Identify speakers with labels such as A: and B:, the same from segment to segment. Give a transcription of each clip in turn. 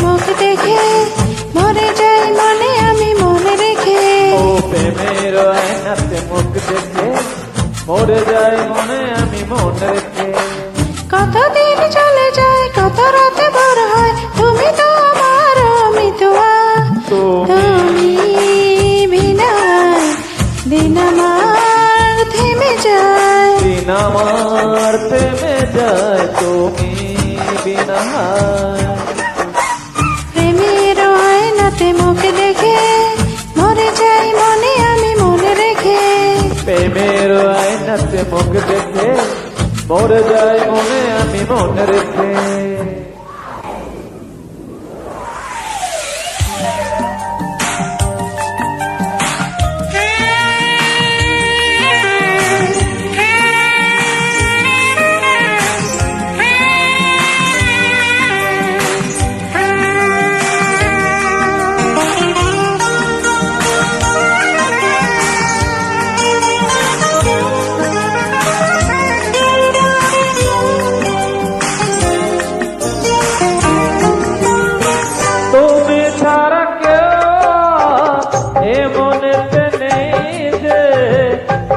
A: মুখ দেখে মরে যাই মনে আমি মনে রেখে।
B: ও প্রেমের আয়নাতে মুখ দেখে মরে যাই মনে আমি মনে রেখে।
A: কতদিন চলে যায় কত রাতে ভোর হয় তুমি তো আমার মিতুয়া। তুমি বিনা দিন আমার থেমে যায়,
B: দিন আমার থেমে যায় তুমি বিনা।
A: প্রেমের আয়নাতে মুখ দেখে মরে যাই মনে আমি মনে রেখে।
B: প্রেমের আয়নাতে মুখ দেখে মরে যাই মনে আমি মনে রেখে।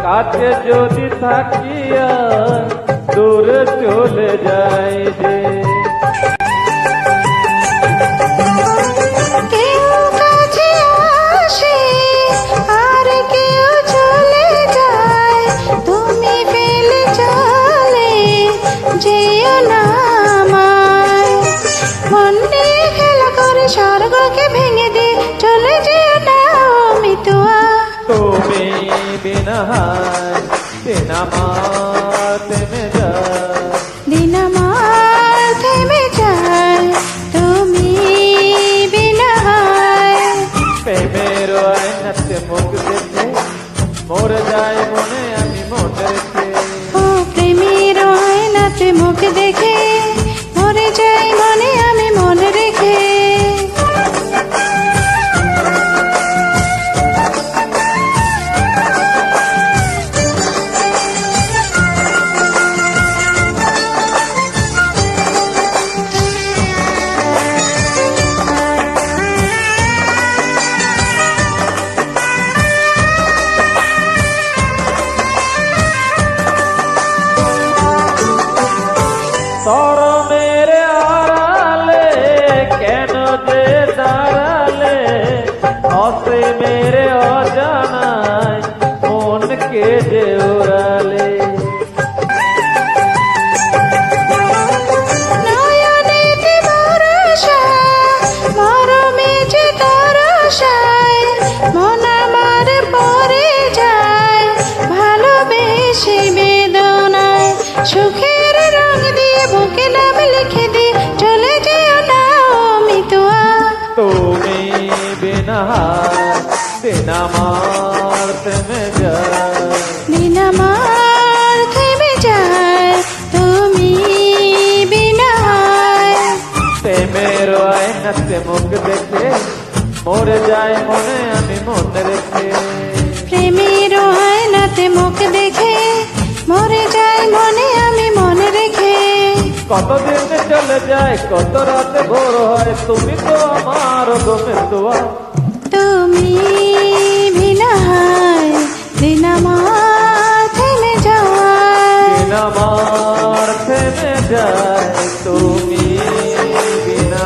B: কাছে যদি থাকিয়া দূরে চলে যাই যে,
A: কেউ কাছে আসে আর কেউ চলে যায়, তুমি ফেলে চলে যেও না আমায়। মন নিয়ে খেলা করে স্বর্গকে ভেঙে দিয়ে চলে যেও না মিতুয়া।
B: তুমি বিনা দিন আমার থেমে যায়,
A: দিন আমার থেমে যায় তুমি বিনা।
B: প্রেমের আয়নাতে মুখ দেখে মরে যায় মনে আমি মনে রেখে।
A: ও প্রেমের আয়নাতে মুখ দেখে মরে যাই মনে আমি মনে রেখে।
B: শরমের আড়ালে কেন যে দাঁড়ালে, হসে মেরে অজানায় মনকে যে উড়ালে।
A: নয়নেতে ভরসা মরমে যে তরসায়, মন আমার পড়ে যায় ভালোবেসে বেদনায়। সুখের রং দিয়ে বুকে নাম লিখে দিয়ে চলে যেও না মিতুয়া।
B: তুমি বিনা দিন আমার থেমে যায়,
A: দিন আমার থেমে যায় তুমি বিনা।
B: প্রেমের আয়নাতে মুখ দেখে মরে যায় মনে আমি মনে রেখে।
A: প্রেমের আয়নাতে মুখ দেখে মরে যায় মনে আমি মনে রেখে।
B: কতদিন চলে যায় কত রাতে ভোর হয় তুমি তো আমার মিতুয়া।
A: তুমি বিনা দিন আমার থেমে যায়,
B: দিন আমার থেমে যায় তুমি বিনা।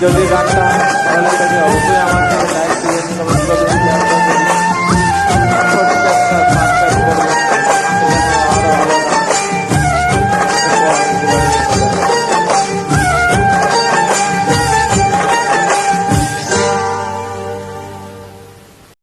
B: যদি গানটা ভালো লাগে থাকে অবশ্যই আমার সাথে লাইক দিবেন, কমেন্ট করবেন।